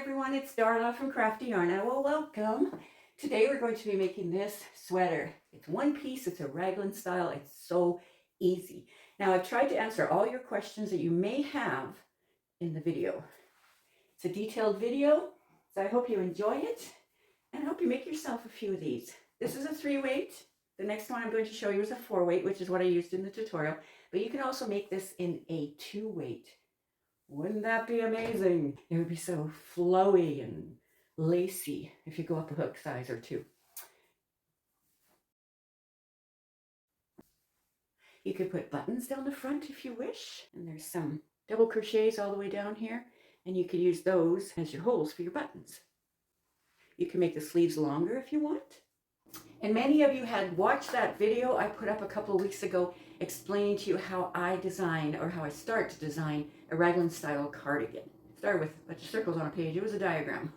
everyone, it's Darla from Crafty Yarn. And well, welcome. Today we're going to be making this sweater. It's one piece, it's a raglan style, it's so easy. Now I've tried to answer all your questions that you may have in the video. It's a detailed video, so I hope you enjoy it and I hope you make yourself a few of these. This is a 3-weight. The next one I'm going to show you is a 4-weight, which is what I used in the tutorial, but you can also make this in a 2-weight. Wouldn't that be amazing? It would be so flowy and lacy if you go up a hook size or 2. You could put buttons down the front if you wish. And there's some double crochets all the way down here. And you could use those as your holes for your buttons. You can make the sleeves longer if you want. And many of you had watched that video I put up a couple of weeks ago explaining to you how I design, or how I start to design, a raglan style cardigan. Started with a bunch of circles on a page. It was a diagram.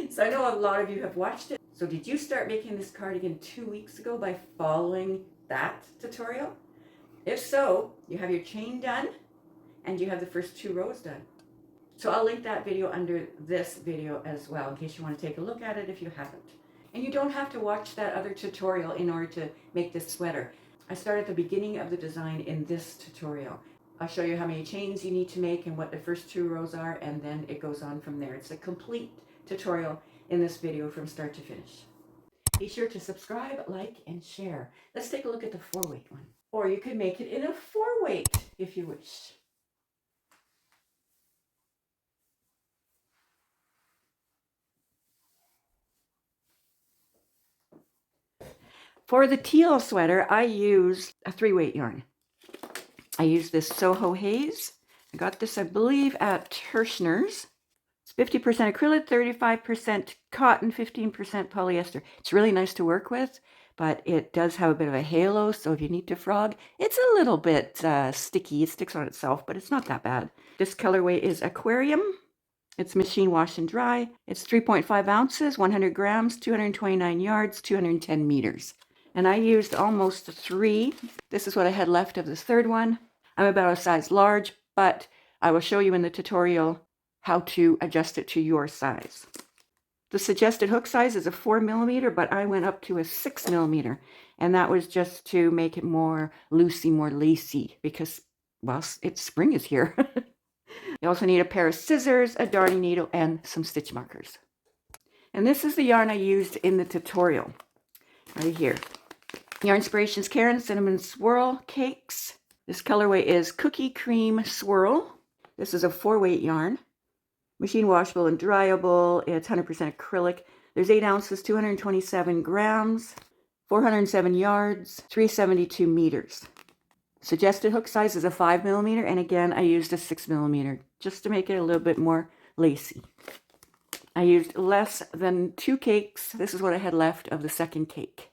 So I know a lot of you have watched it. So did you start making this cardigan 2 weeks ago by following that tutorial? If so, you have your chain done and you have the first 2 rows done. So I'll link that video under this video as well in case you want to take a look at it if you haven't. And you don't have to watch that other tutorial in order to make this sweater. I start at the beginning of the design in this tutorial. I'll show you how many chains you need to make and what the first 2 rows are, and then it goes on from there. It's a complete tutorial in this video from start to finish. Be sure to subscribe, like, and share. Let's take a look at the 4-weight one. Or you could make it in a 4-weight if you wish. For the teal sweater, I use a 3-weight yarn. I use this Soho Haze. I got this, I believe, at Hirschner's. It's 50% acrylic, 35% cotton, 15% polyester. It's really nice to work with, but it does have a bit of a halo, so if you need to frog, it's a little bit sticky. It sticks on itself, but it's not that bad. This colorway is Aquarium. It's machine wash and dry. It's 3.5 ounces, 100 grams, 229 yards, 210 meters. And I used almost 3. This is what I had left of this 3rd one. I'm about a size large, but I will show you in the tutorial how to adjust it to your size. The suggested hook size is a 4mm, but I went up to a 6mm. And that was just to make it more loosey, more lacy, because, well, spring is here. You also need a pair of scissors, a darning needle, and some stitch markers. And this is the yarn I used in the tutorial, right here. Yarn Inspirations Karen Cinnamon Swirl Cakes. This colorway is Cookie Cream Swirl. This is a 4-weight yarn. Machine washable and dryable. It's 100% acrylic. There's 8 ounces, 227 grams, 407 yards, 372 meters. Suggested hook size is a 5mm, and again, I used a 6mm just to make it a little bit more lacy. I used less than 2 cakes. This is what I had left of the 2nd cake.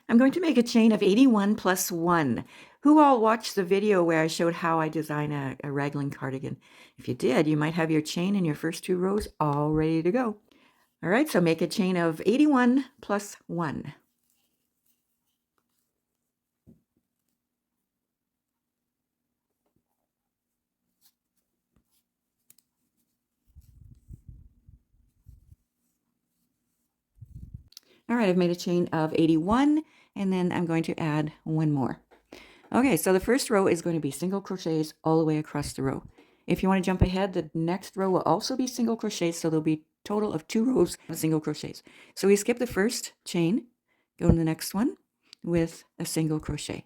I'm going to make a chain of 81 plus 1. Who all watched the video where I showed how I design a raglan cardigan? If you did, you might have your chain in your first 2 rows all ready to go. All right, so make a chain of 81 plus 1. All right, I've made a chain of 81, and then I'm going to add 1 more. Okay, so the first row is going to be single crochets all the way across the row. If you want to jump ahead, the next row will also be single crochets, so there'll be a total of 2 rows of single crochets. So we skip the first chain, go to the next one with a single crochet.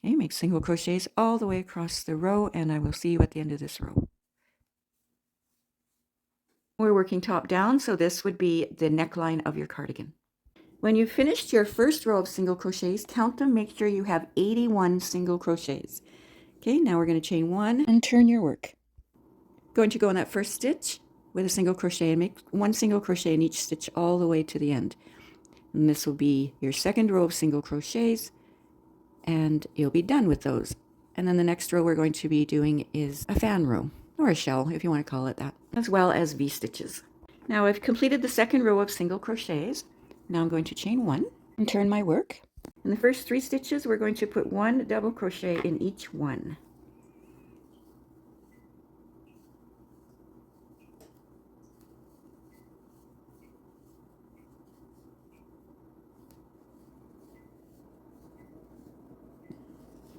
Okay, make single crochets all the way across the row, and I will see you at the end of this row. We're working top down, so this would be the neckline of your cardigan. When you've finished your first row of single crochets, count them, make sure you have 81 single crochets. Okay, now we're going to chain 1 and turn your work. Going to go in that first stitch with a single crochet and make 1 single crochet in each stitch all the way to the end. And this will be your 2nd row of single crochets, and you'll be done with those. And then the next row we're going to be doing is a fan row, or a shell if you want to call it that, as well as V-stitches. Now I've completed the 2nd row of single crochets. Now I'm going to chain 1 and turn my work. In the first 3 stitches, we're going to put 1 double crochet in each one.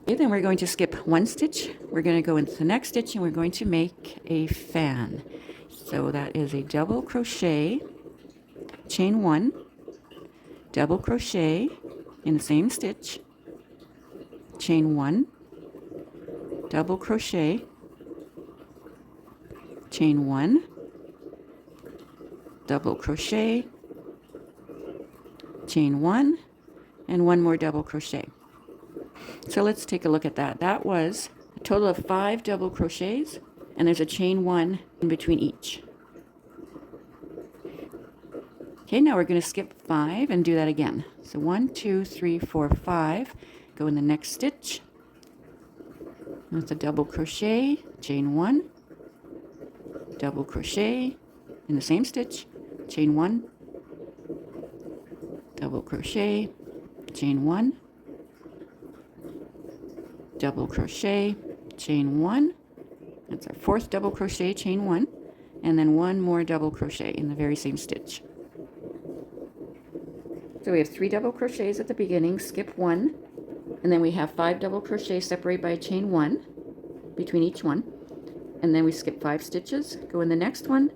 Okay, then we're going to skip one stitch. We're going to go into the next stitch and we're going to make a fan. So that is a double crochet, chain one, double crochet in the same stitch, chain one, double crochet, chain one, double crochet, chain one, and one more double crochet. So let's take a look at that. That was a total of 5 double crochets, and there's a chain one in between each. Okay, now we're going to skip 5 and do that again. So 1, 2, 3, 4, 5. Go in the next stitch. That's a double crochet, chain one, double crochet in the same stitch, chain one, double crochet, chain one, double crochet, chain one. That's our 4th double crochet, chain one, and then one more double crochet in the very same stitch. So we have 3 double crochets at the beginning, skip one, and then we have 5 double crochets separated by a chain one between each one, and then we skip 5 stitches, go in the next one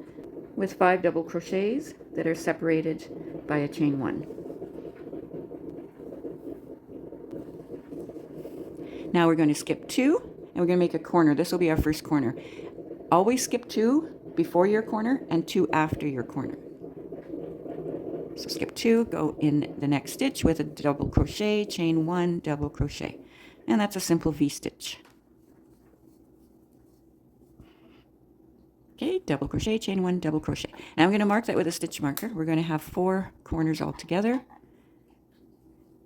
with 5 double crochets that are separated by a chain one. Now we're going to skip 2 and we're going to make a corner. This will be our first corner. Always skip 2 before your corner and 2 after your corner. So skip 2, go in the next stitch with a double crochet, chain one, double crochet, and that's a simple V-stitch. Okay, double crochet, chain one, double crochet. Now I'm going to mark that with a stitch marker. We're going to have 4 corners all together,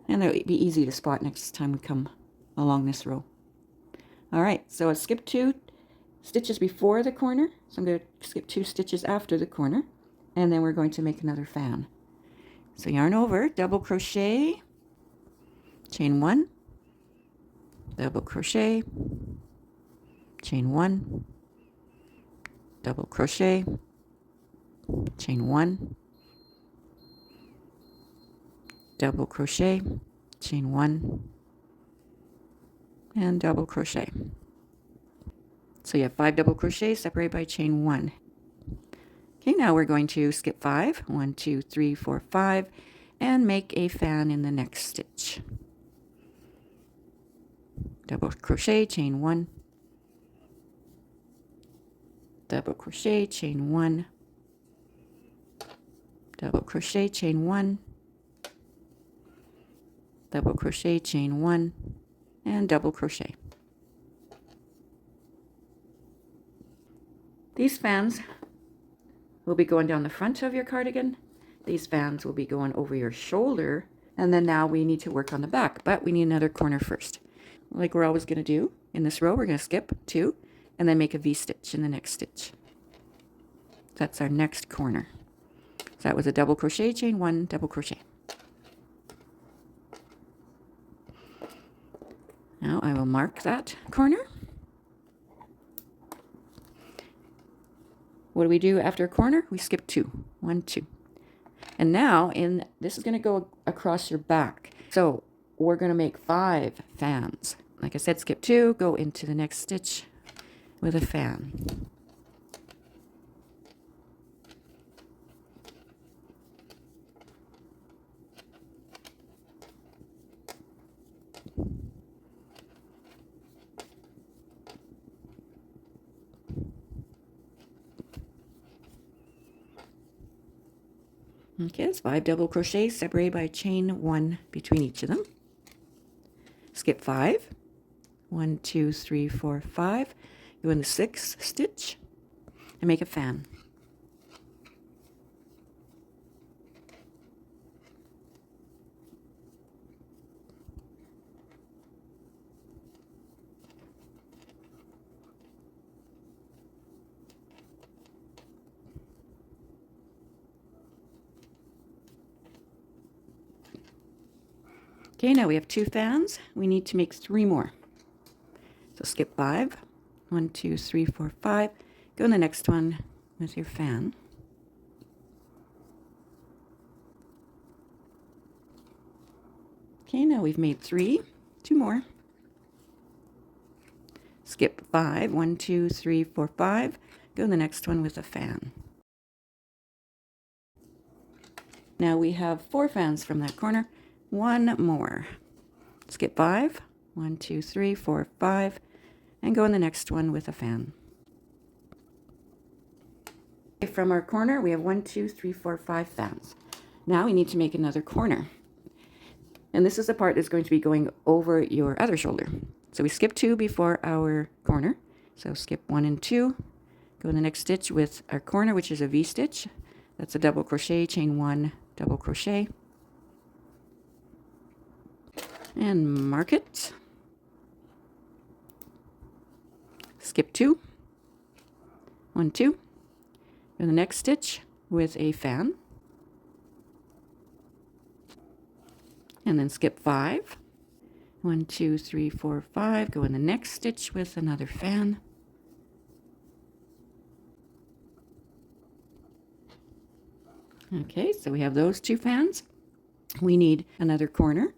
and it'll be easy to spot next time we come along this row. All right, so I skipped 2 stitches before the corner, so I'm going to skip 2 stitches after the corner, and then we're going to make another fan. So yarn over, double crochet, chain one, double crochet, chain one, double crochet, chain one, double crochet, chain one, and double crochet. So you have 5 double crochets separated by chain one. Okay, now we're going to skip 5, 1, 2, 3, 4, 5, and make a fan in the next stitch. Double crochet, chain one, double crochet, chain one, double crochet, chain one, double crochet, chain one, and double crochet. These fans will be going down the front of your cardigan. These fans will be going over your shoulder, and then now we need to work on the back, but we need another corner first. Like we're always going to do in this row, we're going to skip 2 and then make a V-stitch in the next stitch. That's our next corner. So that was a double crochet, chain one, double crochet. Now I will mark that corner. What do we do after a corner? We skip 2. 1, 2. And now this is going to go across your back. So we're going to make 5 fans. Like I said, skip 2, go into the next stitch with a fan. Okay, it's 5 double crochets separated by a chain one between each of them. Skip 5. 1, 2, 3, 4, 5. Go in the 6th stitch and make a fan. Okay, now we have 2 fans. We need to make 3 more. So skip 5. 1, 2, 3, 4, 5. Go in the next one with your fan. Okay, now we've made 3. 2 more. skip 5, 1, 2, 3, 4, 5, go in the next one with a fan. Now we have 4 fans from that corner, 1 more. Skip 5, 1, 2, 3, 4, 5, and go in the next one with a fan. From our corner, we have 1, 2, 3, 4, 5 fans. Now we need to make another corner. And this is the part that's going to be going over your other shoulder. So we skip 2 before our corner. So skip 1 and 2. Go in the next stitch with our corner, which is a V-stitch. That's a double crochet, chain 1, double crochet. And mark it. Skip 2. 1, 2. Go in the next stitch with a fan. And then skip 5. 1, 2, 3, 4, 5. Go in the next stitch with another fan. Okay, so we have those 2 fans. We need another corner.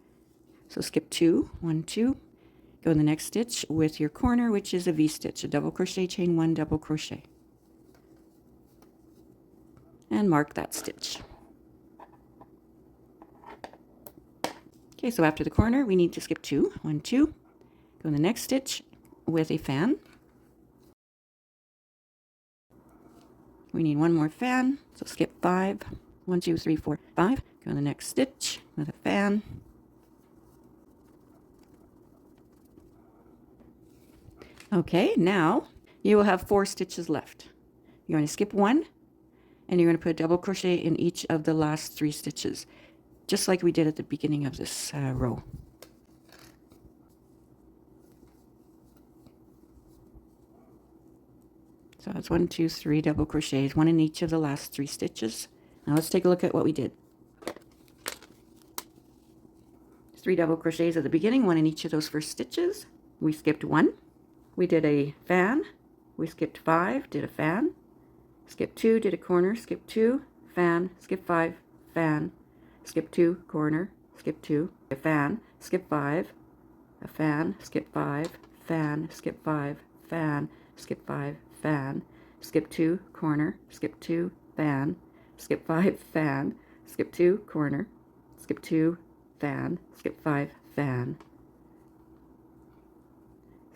So skip 2, 1, 2. Go in the next stitch with your corner, which is a V-stitch, a double crochet, chain 1, double crochet. And mark that stitch. Okay, so after the corner, we need to skip 2, 1, 2. Go in the next stitch with a fan. We need 1 more fan, so skip 5, 1, 2, 3, 4, 5. Go in the next stitch with a fan. Okay, now you will have 4 stitches left. You're going to skip 1, and you're going to put a double crochet in each of the last 3 stitches, just like we did at the beginning of this row. So that's 1, 2, 3 double crochets, 1 in each of the last 3 stitches. Now let's take a look at what we did. 3 double crochets at the beginning, 1 in each of those first stitches. We skipped 1. We did a fan. We skipped 5, did a fan. Skip 2, did a corner. Skip 2, fan. Skip 5, fan. Skip 2, corner. Skip 2, a fan. Skip 5, a fan. Skip 5, fan. Skip 5, fan. Skip 5, fan. Skip 2, corner. Skip 2, fan. Skip 5, fan. Skip 2, corner. Skip 2, fan. Skip 5, fan.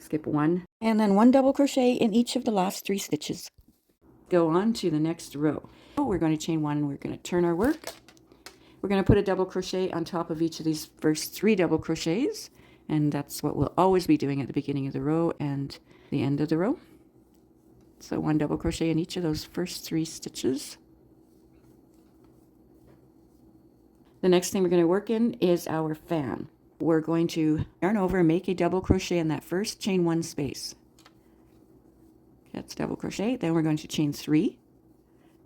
Skip 1, and then 1 double crochet in each of the last 3 stitches. Go on to the next row. We're going to chain 1, we're going to turn our work. We're going to put a double crochet on top of each of these first 3 double crochets, and that's what we'll always be doing at the beginning of the row and the end of the row. So 1 double crochet in each of those first 3 stitches. The next thing we're going to work in is our fan. We're going to yarn over and make a double crochet in that first chain 1 space. That's double crochet. Then we're going to chain 3.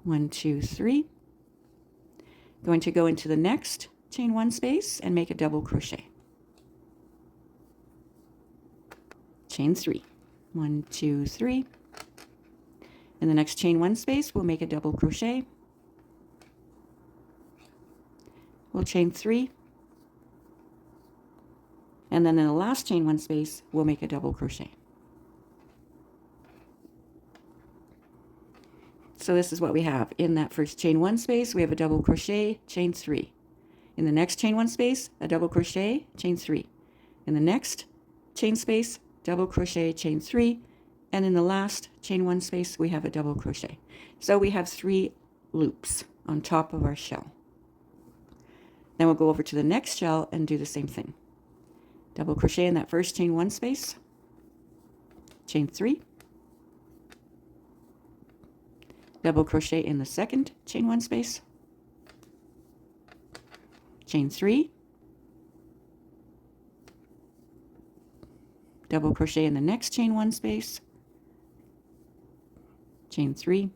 1, 2, 3. Going to go into the next chain 1 space and make a double crochet. Chain 3. 1, 2, 3. In the next chain 1 space, we'll make a double crochet. We'll chain 3. And then in the last chain 1 space, we'll make a double crochet. So this is what we have. In that first chain 1 space, we have a double crochet, chain 3. In the next chain 1 space, a double crochet, chain 3. In the next chain space, double crochet, chain 3. And in the last chain 1 space, we have a double crochet. So we have 3 loops on top of our shell. Then we'll go over to the next shell and do the same thing. Double crochet in that first chain 1 space, chain 3, double crochet in the second chain 1 space, chain 3, double crochet in the next chain 1 space, chain 3,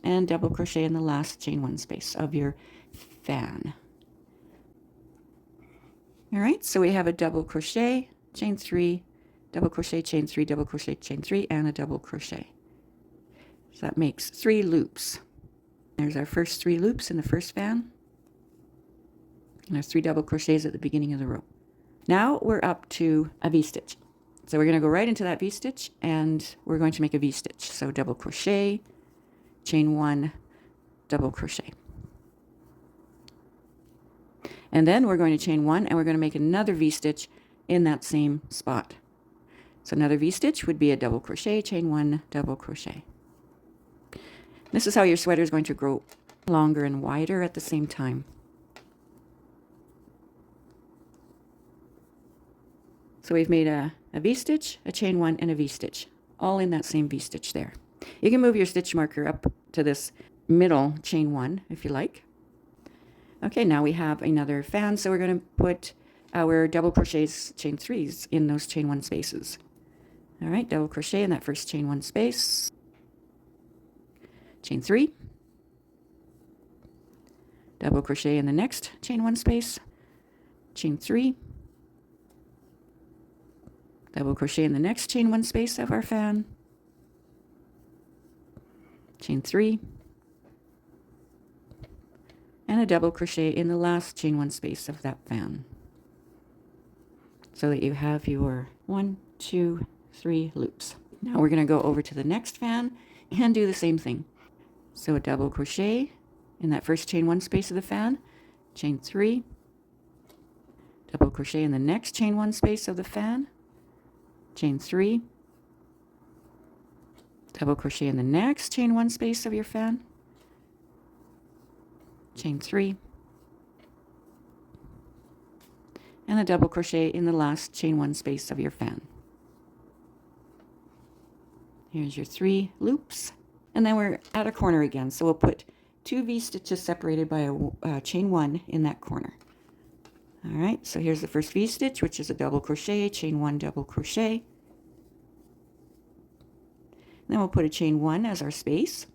and double crochet in the last chain 1 space of your fan. All right, so we have a double crochet, chain 3, double crochet, chain 3, double crochet, chain 3, and a double crochet. So that makes 3 loops. There's our first 3 loops in the first fan. And there's 3 double crochets at the beginning of the row. Now we're up to a V-stitch. So we're going to go right into that V-stitch, and we're going to make a V-stitch. So double crochet, chain 1, double crochet. And then we're going to chain 1, and we're going to make another V-stitch in that same spot. So another V-stitch would be a double crochet, chain 1, double crochet. This is how your sweater is going to grow longer and wider at the same time. So we've made a V-stitch, a chain 1, and a V-stitch, all in that same V-stitch there. You can move your stitch marker up to this middle chain 1 if you like. Okay, now we have another fan, so we're going to put our double crochets, chain 3s in those chain 1 spaces. All right, double crochet in that first chain 1 space, chain 3, double crochet in the next chain 1 space, chain 3, double crochet in the next chain 1 space of our fan, chain 3, and a double crochet in the last chain 1 space of that fan, so that you have your 1, 2, 3 loops. Now we're going to go over to the next fan and do the same thing. So a double crochet in that first chain 1 space of the fan, chain 3, double crochet in the next chain 1 space of the fan, chain 3, double crochet in the next chain 1 space of your fan, chain 3, and a double crochet in the last chain 1 space of your fan. Here's your 3 loops, and then we're at a corner again, so we'll put 2 V-stitches separated by a chain 1 in that corner. All right, so here's the first V-stitch, which is a double crochet, chain 1, double crochet. Then we'll put a chain 1 as our space.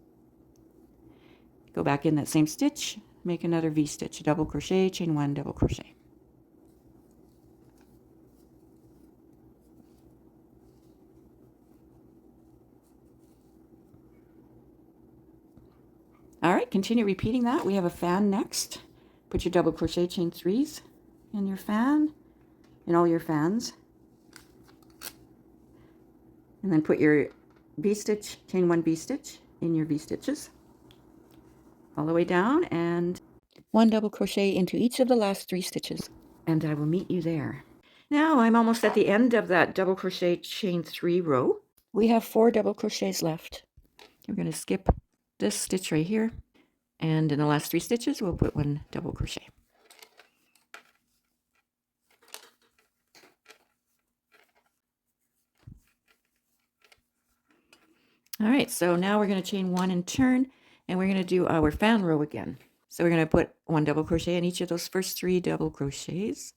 Go back in that same stitch, make another V-stitch, double crochet, chain 1, double crochet. All right, continue repeating that. We have a fan next. Put your double crochet, chain 3s in your fan, in all your fans. And then put your V-stitch, chain 1 V-stitch in your V-stitches. All the way down, and 1 double crochet into each of the last 3 stitches. And I will meet you there. Now I'm almost at the end of that double crochet, chain 3 row. We have 4 double crochets left. We're going to skip this stitch right here, and in the last 3 stitches we'll put 1 double crochet. All right, so now we're going to chain 1 and turn, and we're going to do our fan row again. So we're going to put 1 double crochet in each of those first 3 double crochets.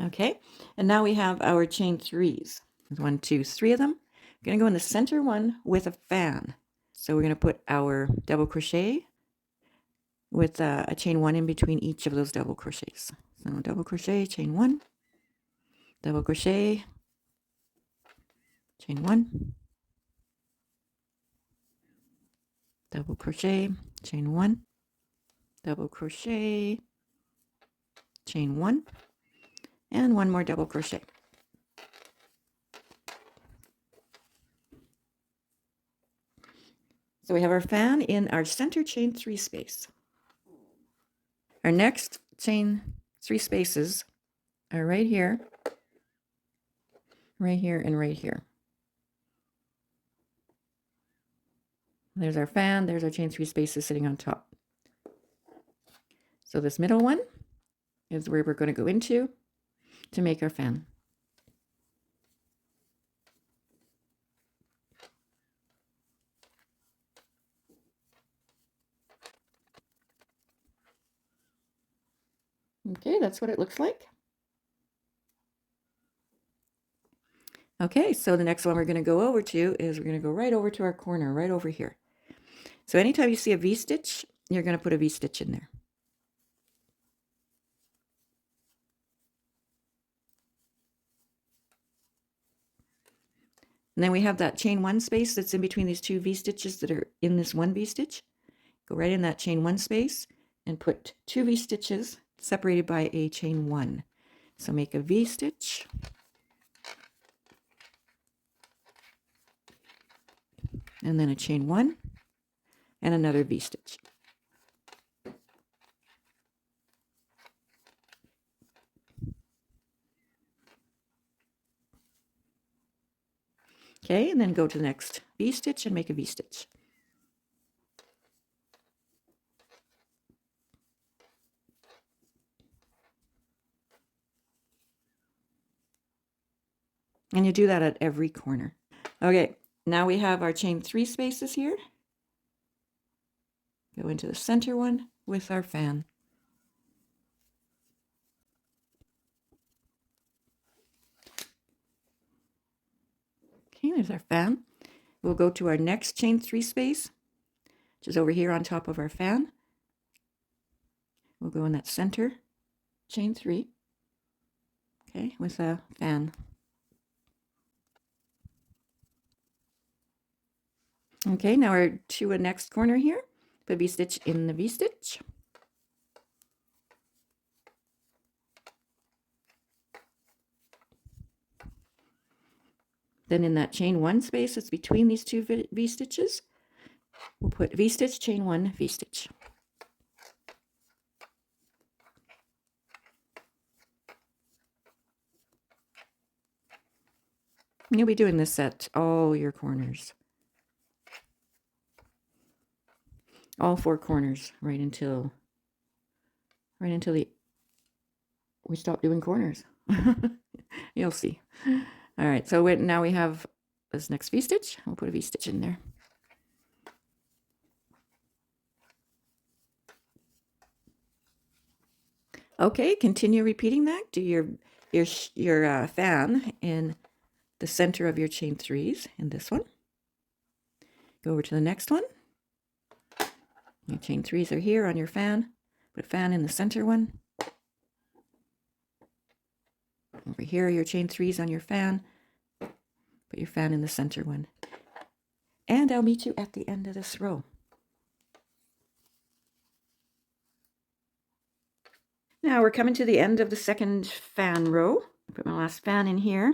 Okay, and now we have our chain 3s. There's 1, 2, 3 of them. We're going to go in the center one with a fan. So we're going to put our double crochet with a chain 1 in between each of those double crochets. So double crochet, chain 1, double crochet, chain 1, double crochet, chain 1, double crochet, chain 1, and 1 more double crochet. So we have our fan in our center chain 3 space. Our next chain 3 spaces are right here, and right here. There's our fan, there's our chain 3 spaces sitting on top. So this middle one is where we're going to go into to make our fan. Okay, that's what it looks like. Okay, so the next one we're going to go over to is we're going to go right over to our corner, right over here. So anytime you see a V-stitch, you're going to put a V-stitch in there. And then we have that chain 1 space that's in between these 2 V-stitches that are in this 1 V-stitch. Go right in that chain 1 space and put 2 V-stitches separated by a chain 1. So make a V-stitch, and then a chain 1 and another V-stitch. Okay, and then go to the next V-stitch and make a V-stitch. And you do that at every corner. Okay, now we have our chain 3 spaces here. Go into the center one with our fan. Okay, there's our fan. We'll go to our next chain 3 space, which is over here on top of our fan. We'll go in that center chain 3, okay, with a fan. Okay, now we're to a next corner here. Put a V-stitch in the V-stitch. Then in that chain 1 space that's between these 2 V-stitches, we'll put V-stitch, chain 1, V-stitch. You'll be doing this at all your corners. All 4 corners right until we stop doing corners. You'll see. All right, so now we have this next V-stitch. We'll put a V-stitch in there. Okay, continue repeating that. Do your fan in the center of your chain 3s in this one. Go over to the next one. Your chain 3s are here on your fan. Put fan in the center one. Over here, your chain 3s on your fan. Put your fan in the center one. And I'll meet you at the end of this row. Now we're coming to the end of the second fan row. Put my last fan in here.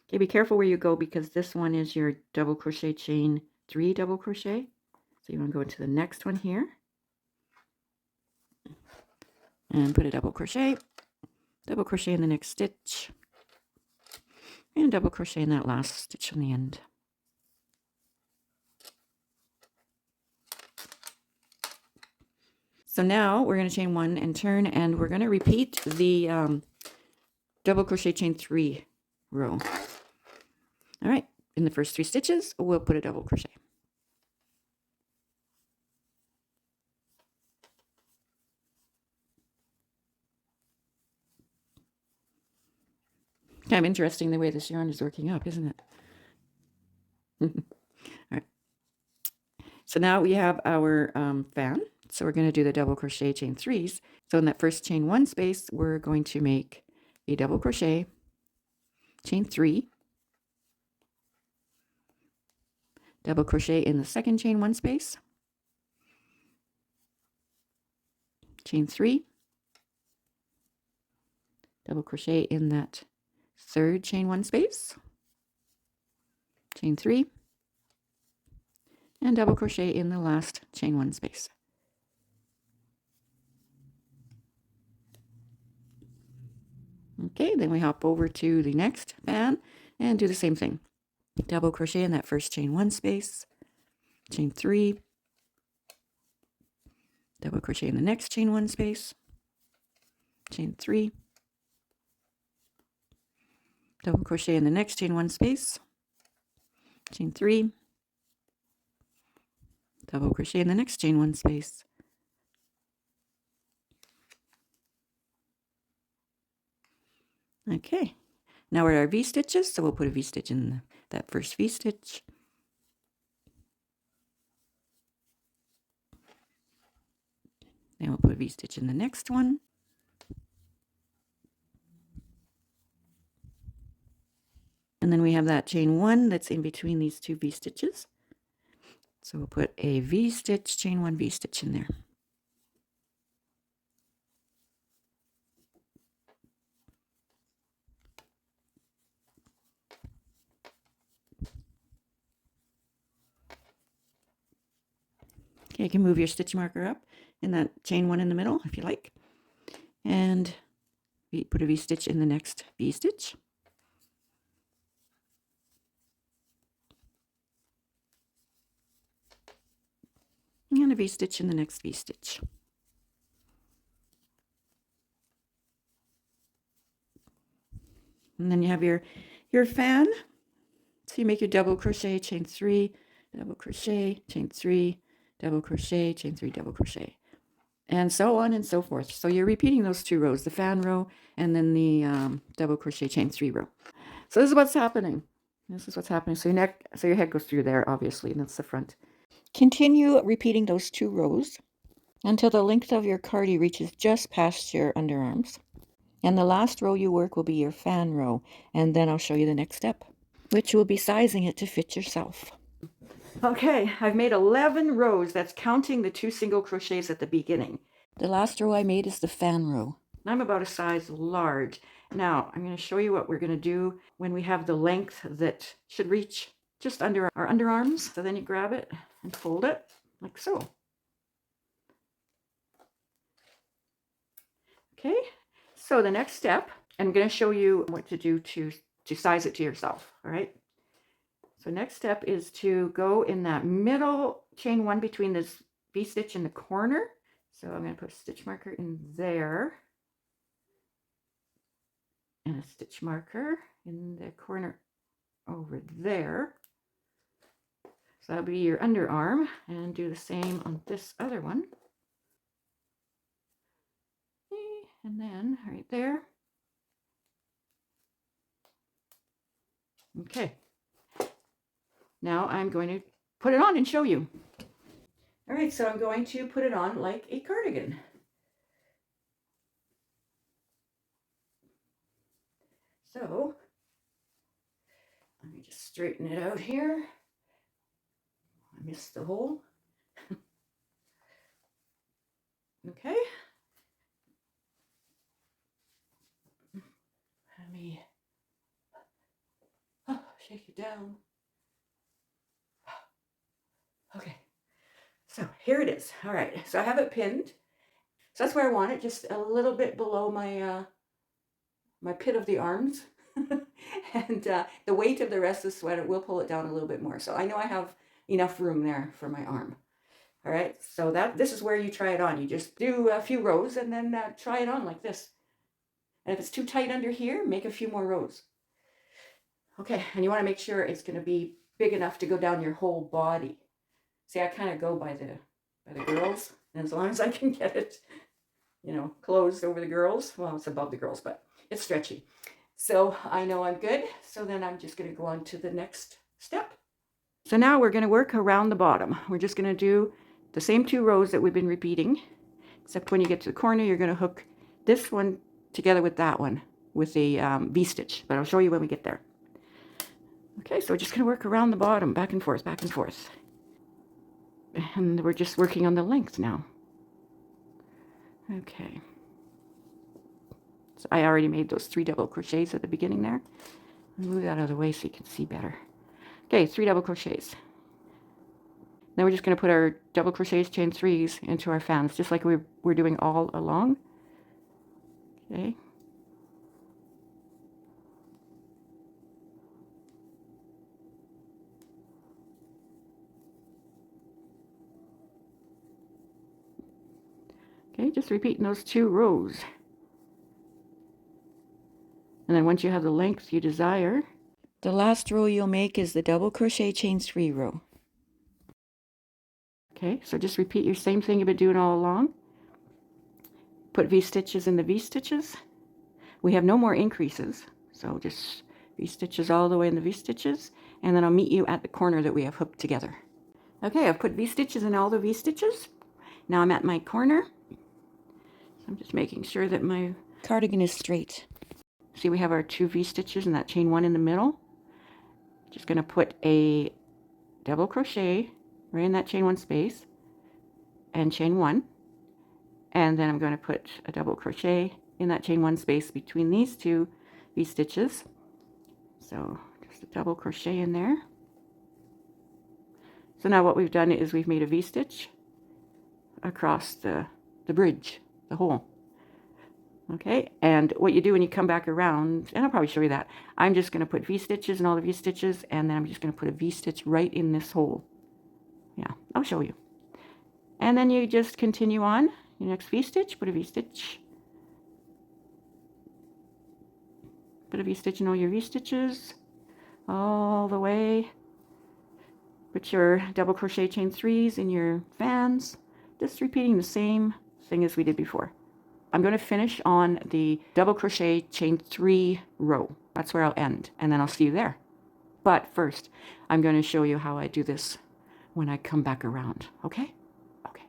Okay, be careful where you go because this one is your double crochet chain 3 double crochet. So you want to go to the next one here. And put a double crochet in the next stitch, and double crochet in that last stitch on the end. So now we're going to chain 1 and turn, and we're going to repeat the double crochet chain 3 row. All right, in the first 3 stitches, we'll put a double crochet. Kind of interesting the way this yarn is working up, isn't it? All right. So now we have our fan. So we're going to do the double crochet chain 3s. So in that first chain 1 space, we're going to make a double crochet, chain 3, double crochet in the second chain 1 space, chain 3, double crochet in that third chain 1 space, chain 3, and double crochet in the last chain 1 space. Okay, then we hop over to the next fan and do the same thing. Double crochet in that first chain 1 space, chain 3, double crochet in the next chain 1 space, chain 3, double crochet in the next chain 1 space, chain 3, double crochet in the next chain 1 space, okay. Now we're at our V-stitches, so we'll put a V-stitch in that first V-stitch. Then we'll put a V-stitch in the next one. And then we have that chain 1 that's in between these two V stitches. So we'll put a V stitch, chain 1 V stitch in there. Okay, you can move your stitch marker up in that chain 1 in the middle if you like. And put a V stitch in the next V stitch. And a V stitch in the next V stitch. And then you have your fan. So you make your double crochet, chain 3, double crochet, chain 3, double crochet, chain 3, double crochet, and so on and so forth. So you're repeating those 2 rows, the fan row and then the double crochet, chain 3 row. So this is what's happening. This is what's happening. So your head goes through there, obviously, and that's the front. Continue repeating those 2 rows until the length of your cardie reaches just past your underarms. And the last row you work will be your fan row, and then I'll show you the next step, which will be sizing it to fit yourself. Okay, I've made 11 rows. That's counting the 2 single crochets at the beginning. The last row I made is the fan row. I'm about a size large. Now, I'm going to show you what we're going to do when we have the length that should reach just under our underarms. So then you grab it and fold it like so. Okay, so the next step, I'm going to show you what to do to size it to yourself, all right? So next step is to go in that middle chain 1 between this V stitch in the corner. So I'm going to put a stitch marker in there and a stitch marker in the corner over there. So that'll be your underarm, and do the same on this other one. And then right there. Okay. Now I'm going to put it on and show you. All right, so I'm going to put it on like a cardigan. So let me just straighten it out here. I missed the hole. Okay. Let me shake it down. Okay, so here it is. All right, so I have it pinned. So that's where I want it, just a little bit below my my pit of the arms. And the weight of the rest of the sweater will pull it down a little bit more. So I know I have enough room there for my arm. All right, so this is where you try it on. You just do a few rows and then try it on like this. And if it's too tight under here, make a few more rows. Okay, and you want to make sure it's going to be big enough to go down your whole body. See, I kind of go by the girls, and as long as I can get it, closed over the girls, well, it's above the girls, but it's stretchy. So I know I'm good. So then I'm just going to go on to the next step. So now we're going to work around the bottom. We're just going to do the same 2 rows that we've been repeating, except when you get to the corner, you're going to hook this one together with that one with a V stitch, but I'll show you when we get there. Okay, so we're just going to work around the bottom, back and forth, back and forth. And we're just working on the length now. Okay. So I already made those 3 double crochets at the beginning there. Move that out of the way so you can see better. Okay, 3 double crochets. Then we're just going to put our double crochets, chain 3s into our fans, just like we're doing all along. Okay. Okay, just repeating those 2 rows. And then once you have the length you desire, the last row you'll make is the double crochet chain 3 row. Okay, so just repeat your same thing you've been doing all along. Put V stitches in the V stitches. We have no more increases, so just V stitches all the way in the V stitches, and then I'll meet you at the corner that we have hooked together. Okay, I've put V stitches in all the V stitches. Now I'm at my corner. So I'm just making sure that my cardigan is straight. See, we have our 2 V stitches and that chain 1 in the middle. Just going to put a double crochet right in that chain one space and chain one, and then I'm going to put a double crochet in that chain one space between these two V-stitches. So just a double crochet in there. So now what we've done is we've made a V-stitch across the bridge, the hole. Okay, and what you do when you come back around, and I'll probably show you that, I'm just going to put V-stitches in all the V-stitches, and then I'm just going to put a V-stitch right in this hole. Yeah, I'll show you. And then you just continue on your next V-stitch, put a V-stitch, put a V-stitch in all your V-stitches all the way. Put your double crochet chain threes in your fans, just repeating the same thing as we did before. I'm going to finish on the double crochet chain 3 row. That's where I'll end, and then I'll see you there. But first, I'm going to show you how I do this when I come back around, okay? Okay.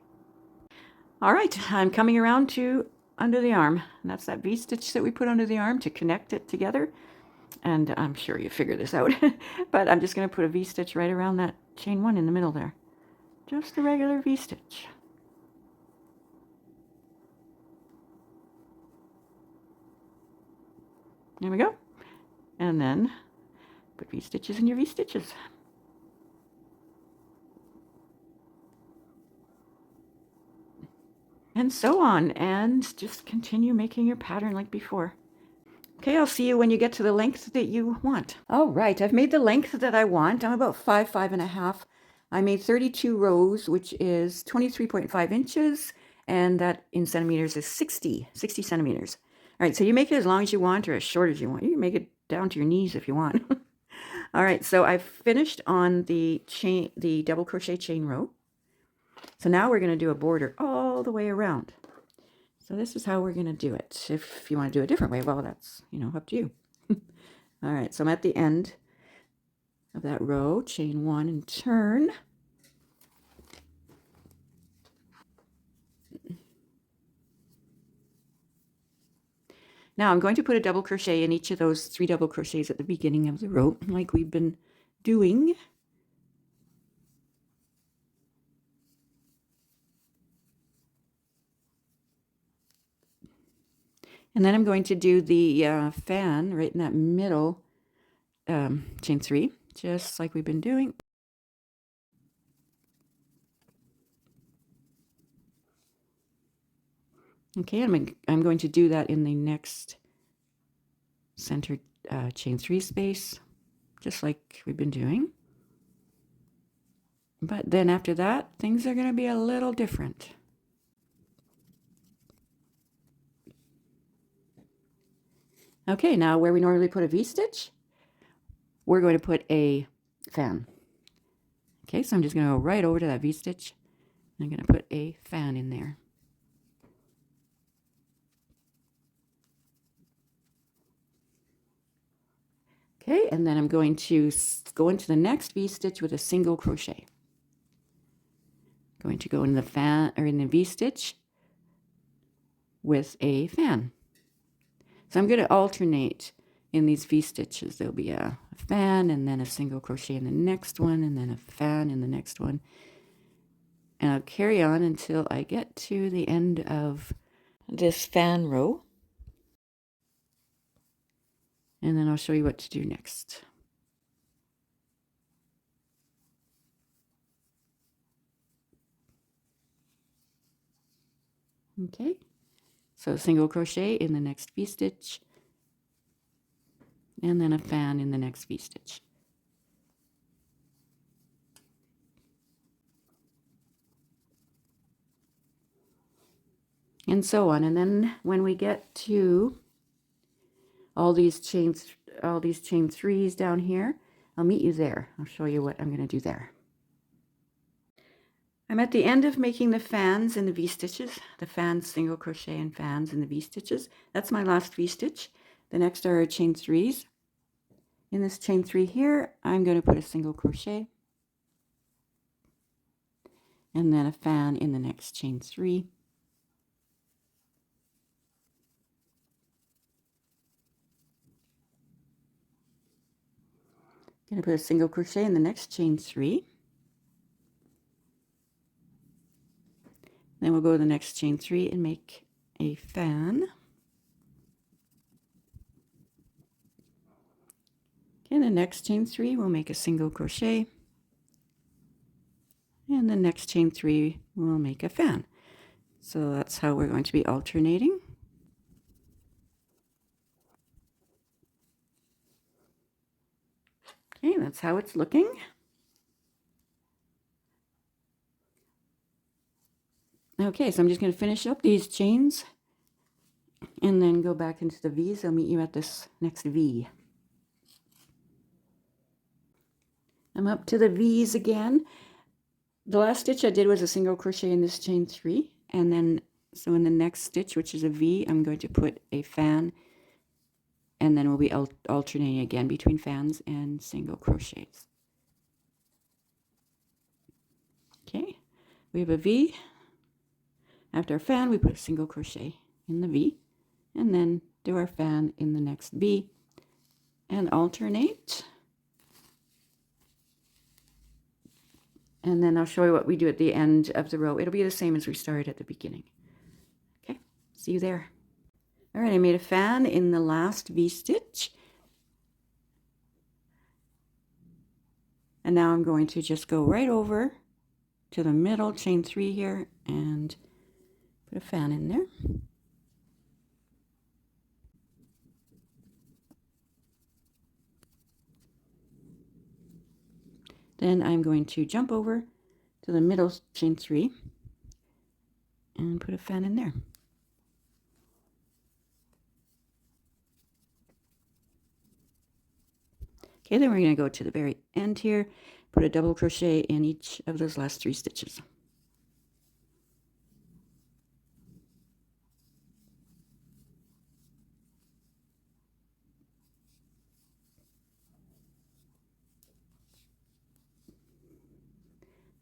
All right, I'm coming around to under the arm, and that's that V-stitch that we put under the arm to connect it together. And I'm sure you figure this out, but I'm just going to put a V-stitch right around that chain 1 in the middle there. Just a regular V-stitch. There we go. And then put V-stitches in your V-stitches. And so on, and just continue making your pattern like before. Okay, I'll see you when you get to the length that you want. All right, I've made the length that I want. I'm about 5.5. I made 32 rows, which is 23.5 inches, and that in centimeters is 60 centimeters. All right, so you make it as long as you want or as short as you want. You can make it down to your knees if you want. All right, so I've finished on the double crochet chain row. So now we're going to do a border all the way around. So this is how we're going to do it. If you want to do it a different way, well, that's, up to you. All right, so I'm at the end of that row, chain 1 and turn. Now I'm going to put a double crochet in each of those 3 double crochets at the beginning of the row, like we've been doing. And then I'm going to do the fan right in that middle chain 3, just like we've been doing. Okay, I'm going to do that in the next centered chain 3 space, just like we've been doing. But then after that, things are going to be a little different. Okay, now where we normally put a V-stitch, we're going to put a fan. Okay, so I'm just going to go right over to that V-stitch. I'm going to put a fan in there. Okay, and then I'm going to go into the next V-stitch with a single crochet. Going to go in the fan or in the V-stitch with a fan. So I'm going to alternate in these V-stitches. There'll be a fan and then a single crochet in the next one and then a fan in the next one. And I'll carry on until I get to the end of this fan row. And then I'll show you what to do next. Okay, so single crochet in the next V-stitch, and then a fan in the next V-stitch. And so on. And then when we get to all these chain 3s down here, I'll meet you there. I'll show you what I'm going to do there. I'm at the end of making the fans in the V-stitches, the fans, single crochet and fans in the V-stitches. That's my last V-stitch. The next are our chain 3s. In this chain 3 here, I'm going to put a single crochet and then a fan in the next chain 3. Going to put a single crochet in the next chain 3. Then we'll go to the next chain 3 and make a fan. Okay, the next chain 3 we'll make a single crochet. And the next chain 3 we'll make a fan. So that's how we're going to be alternating. Okay, that's how it's looking. Okay, so I'm just going to finish up these chains and then go back into the V's. I'll meet you at this next V. I'm up to the V's again. The last stitch I did was a single crochet in this chain 3, and then so in the next stitch, which is a V, I'm going to put a fan, and then we'll be alternating again between fans and single crochets. Okay, we have a V. After our fan, we put a single crochet in the V, and then do our fan in the next V, and alternate. And then I'll show you what we do at the end of the row. It'll be the same as we started at the beginning. Okay, see you there. All right, I made a fan in the last V-stitch. And now I'm going to just go right over to the middle chain 3 here and put a fan in there. Then I'm going to jump over to the middle chain 3 and put a fan in there. Okay, then we're going to go to the very end here, put a double crochet in each of those last 3 stitches.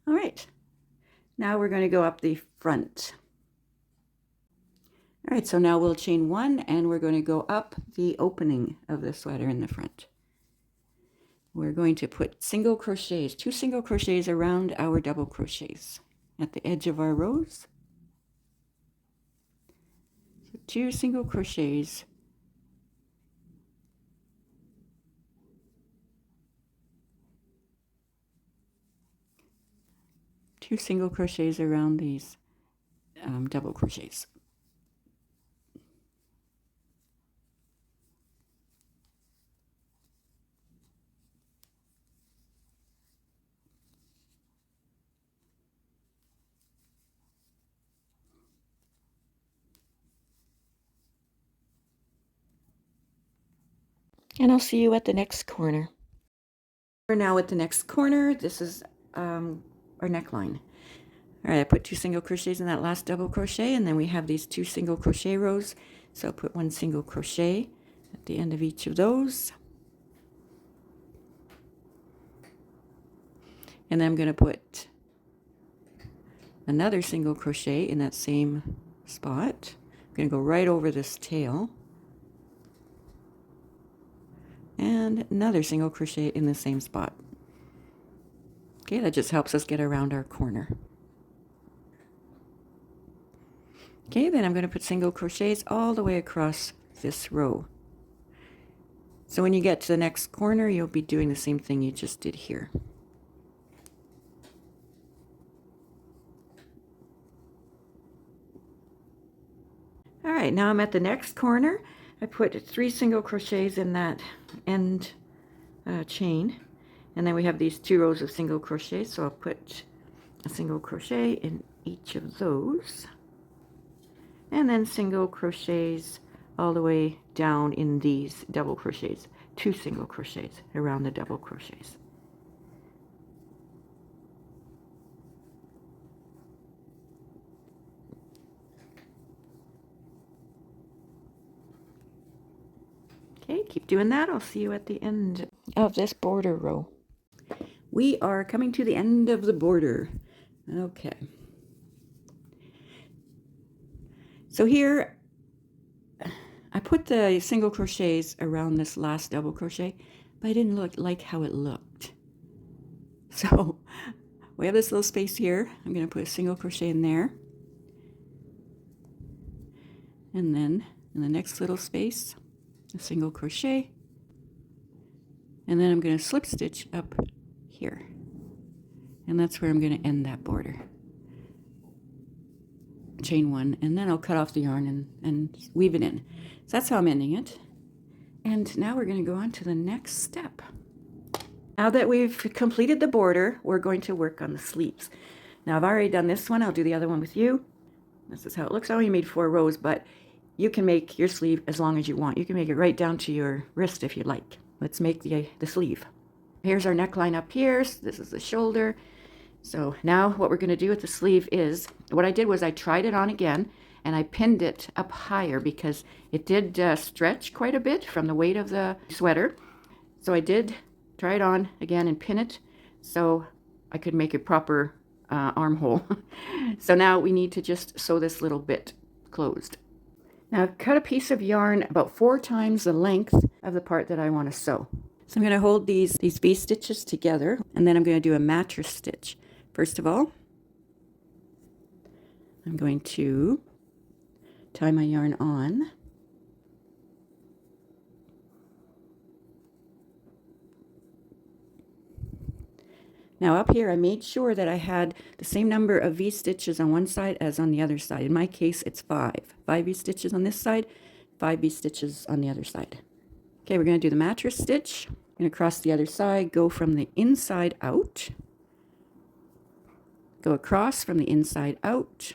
All right, now we're going to go up the front. All right, so now we'll chain 1 and we're going to go up the opening of the sweater in the front. We're going to put single crochets, 2 single crochets around our double crochets at the edge of our rows. So 2 single crochets. Two single crochets around these double crochets. And I'll see you at the next corner. We're now at the next corner. This is our neckline. All right, I put 2 single crochets in that last double crochet, and then we have these 2 single crochet rows. So I'll put 1 single crochet at the end of each of those. And then I'm going to put another single crochet in that same spot. I'm going to go right over this tail. And another single crochet in the same spot. Okay, that just helps us get around our corner. Okay, then I'm going to put single crochets all the way across this row. So when you get to the next corner, you'll be doing the same thing you just did here. All right, now I'm at the next corner. I put 3 single crochets in that end chain, and then we have these 2 rows of single crochets, so I'll put a single crochet in each of those, and then single crochets all the way down in these double crochets, 2 single crochets around the double crochets. Okay, keep doing that. I'll see you at the end of this border row. We are coming to the end of the border. Okay. So here, I put the single crochets around this last double crochet, but I didn't like how it looked. So we have this little space here. I'm going to put a single crochet in there. And then in the next little space, a single crochet. And then I'm going to slip stitch up here. And that's where I'm going to end that border. Chain one, and then I'll cut off the yarn and weave it in. So that's how I'm ending it. And now we're going to go on to the next step. Now that we've completed the border, we're going to work on the sleeves. Now I've already done this one. I'll do the other one with you. This is how it looks. I only made 4 rows, but you can make your sleeve as long as you want. You can make it right down to your wrist if you like. Let's make the sleeve. Here's our neckline up here. So this is the shoulder. So now what we're going to do with the sleeve is, what I did was I tried it on again and I pinned it up higher because it did stretch quite a bit from the weight of the sweater. So I did try it on again and pin it so I could make a proper armhole. So now we need to just sew this little bit closed. Now I've cut a piece of yarn about 4 times the length of the part that I want to sew. So I'm going to hold these V stitches together, and then I'm going to do a mattress stitch. First of all, I'm going to tie my yarn on. Now up here I made sure that I had the same number of V stitches on one side as on the other side. In my case it's 5. 5 V stitches on this side, 5 V stitches on the other side. Okay, we're going to do the mattress stitch. I'm going to cross the other side, go from the inside out, go across from the inside out,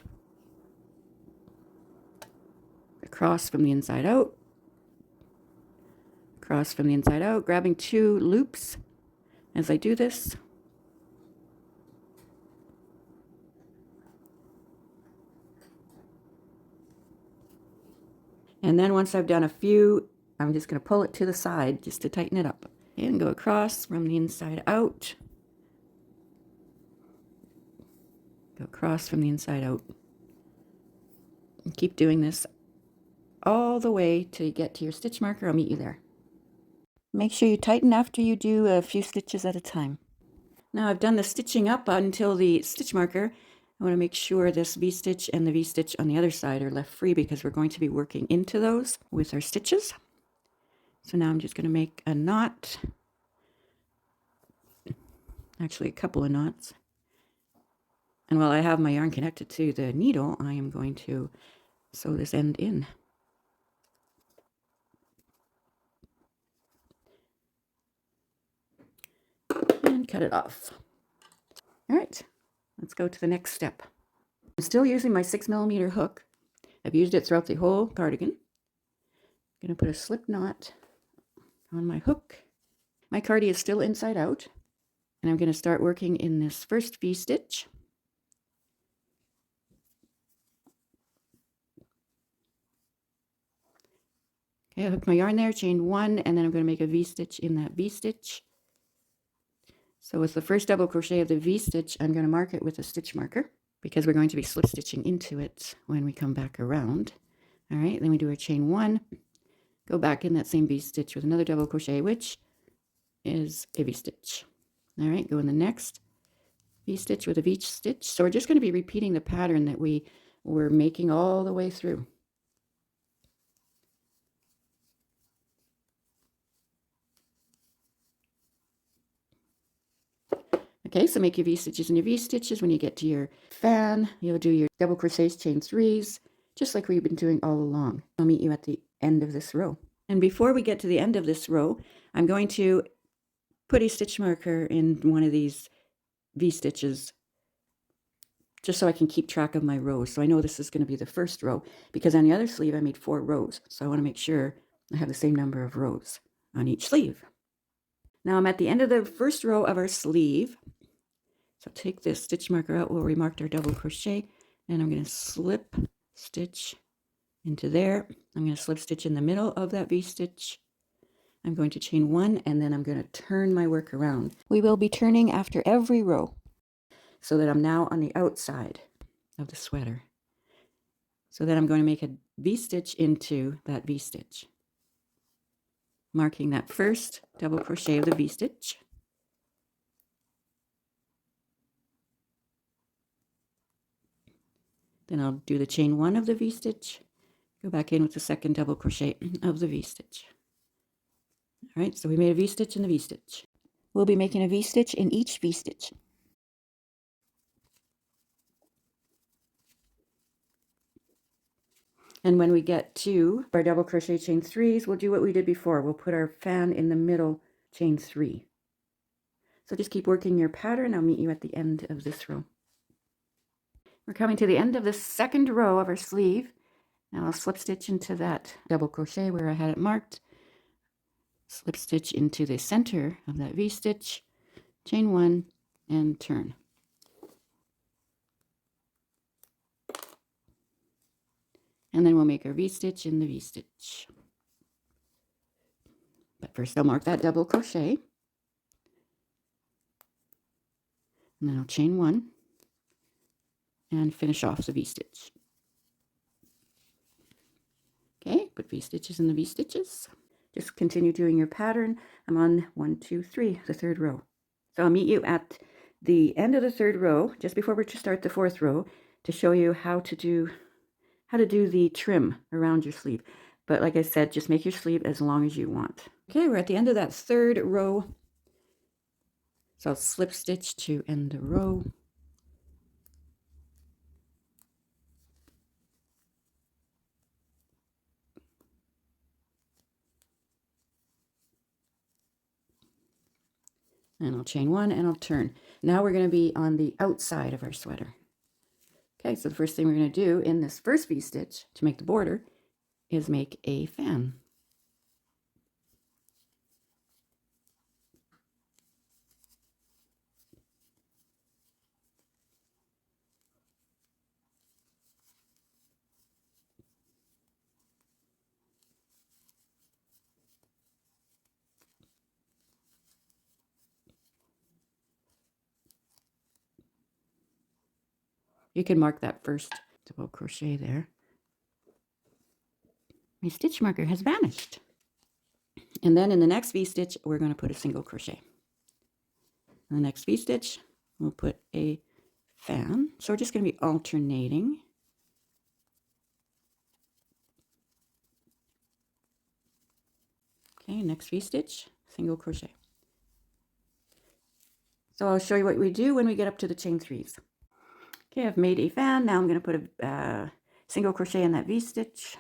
across from the inside out, across from the inside out, grabbing 2 loops as I do this. And then once I've done a few, I'm just going to pull it to the side just to tighten it up. And go across from the inside out. Go across from the inside out. And keep doing this all the way till you get to your stitch marker. I'll meet you there. Make sure you tighten after you do a few stitches at a time. Now I've done the stitching up until the stitch marker. I want to make sure this V-stitch and the V-stitch on the other side are left free because we're going to be working into those with our stitches. So now I'm just going to make a knot, actually a couple of knots. And while I have my yarn connected to the needle, I am going to sew this end in. And cut it off. All right, let's go to the next step. I'm still using my 6mm hook. I've used it throughout the whole cardigan. I'm going to put a slip knot on my hook. My cardi is still inside out, and I'm going to start working in this first V-stitch. Okay, I hooked my yarn there, chain 1, and then I'm going to make a V-stitch in that V-stitch. So with the first double crochet of the V-stitch, I'm going to mark it with a stitch marker because we're going to be slip stitching into it when we come back around. All right, then we do our chain 1, go back in that same V-stitch with another double crochet, which is a V-stitch. All right, go in the next V-stitch with a V-stitch. So we're just going to be repeating the pattern that we were making all the way through. Okay, so make your V-stitches and your V-stitches. When you get to your fan, you'll do your double crochets, chain 3s, just like we've been doing all along. I'll meet you at the end of this row. And before we get to the end of this row, I'm going to put a stitch marker in one of these V-stitches just so I can keep track of my rows. So I know this is going to be the first row because on the other sleeve I made 4 rows. So I want to make sure I have the same number of rows on each sleeve. Now I'm at the end of the first row of our sleeve. So take this stitch marker out where we marked our double crochet, and I'm going to slip stitch into there. I'm going to slip stitch in the middle of that V-stitch. I'm going to chain 1, and then I'm going to turn my work around. We will be turning after every row so that I'm now on the outside of the sweater. So then I'm going to make a V-stitch into that V-stitch. marking that first double crochet of the V-stitch. Then I'll do the chain 1 of the V-stitch, go back in with the second double crochet of the V-stitch. All right, so we made a V-stitch in the V-stitch. We'll be making a V-stitch in each V-stitch. And when we get to our double crochet chain 3s, we'll do what we did before. We'll put our fan in the middle chain 3. So just keep working your pattern. I'll meet you at the end of this row. We're coming to the end of the second row of our sleeve. Now I'll slip stitch into that double crochet where I had it marked. Slip stitch into the center of that V-stitch, chain 1, and turn. And then we'll make our V-stitch in the V-stitch. But first I'll mark that double crochet. And then I'll chain 1 and finish off the V-stitch. Okay, put V-stitches in the V-stitches. Just continue doing your pattern. I'm on 1, 2, 3, the third row. So I'll meet you at the end of the third row, just before we start the fourth row, to show you how to do the trim around your sleeve. But like I said, just make your sleeve as long as you want. Okay, we're at the end of that third row. So I'll slip stitch to end the row. And I'll chain 1 and I'll turn. Now we're going to be on the outside of our sweater. Okay, so the first thing we're going to do in this first V-stitch to make the border is make a fan. You can mark that first double crochet there. My stitch marker has vanished. And then in the next V-stitch, we're going to put a single crochet. In the next V-stitch, we'll put a fan. So we're just going to be alternating. Okay, next V-stitch, single crochet. So I'll show you what we do when we get up to the chain 3s. Okay, I've made a fan. Now I'm going to put a single crochet in that V-stitch.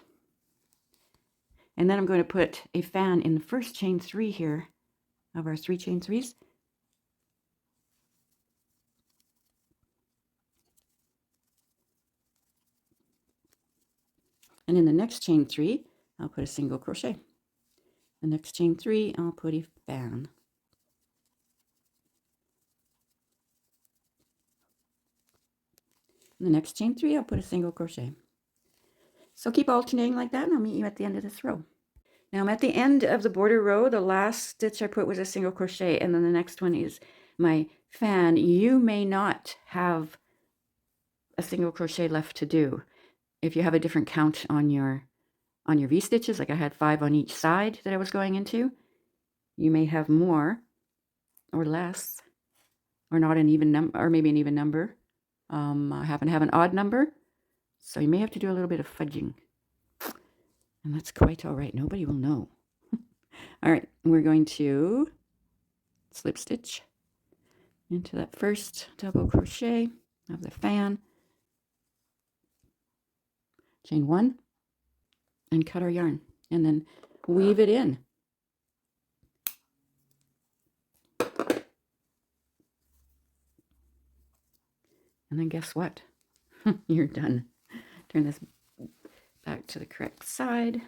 And then I'm going to put a fan in the first chain 3 here of our 3 chain 3s. And in the next chain 3, I'll put a single crochet. The next chain 3, I'll put a fan. In the next chain 3, I'll put a single crochet. So keep alternating like that, and I'll meet you at the end of this row. Now I'm at the end of the border row. The last stitch I put was a single crochet, and then the next one is my fan. You may not have a single crochet left to do. If you have a different count on your V-stitches, like I had 5 on each side that I was going into, you may have more or less, or not an even number, or maybe an even number. I happen to have an odd number, so you may have to do a little bit of fudging. And that's quite all right. Nobody will know. All right, we're going to slip stitch into that first double crochet of the fan, chain 1, and cut our yarn, and then weave it in. And then guess what? You're done. Turn this back to the correct side.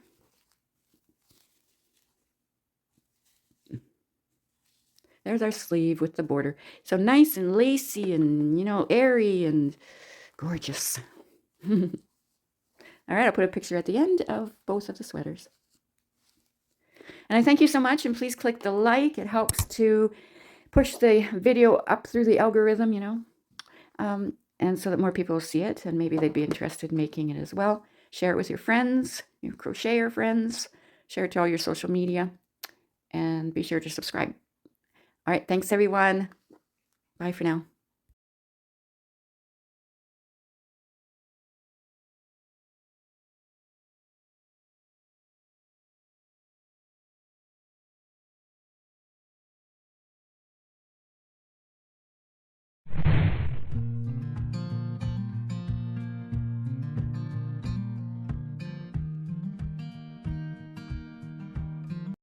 There's our sleeve with the border. So nice and lacy and, you know, airy and gorgeous. All right, I'll put a picture at the end of both of the sweaters. And I thank you so much, and please click the like. It helps to push the video up through the algorithm, you know, and so that more people will see it, and maybe they'd be interested in making it as well. Share it with your friends, your crocheter friends. Share it to all your social media. and be sure to subscribe. All right, thanks everyone. Bye for now.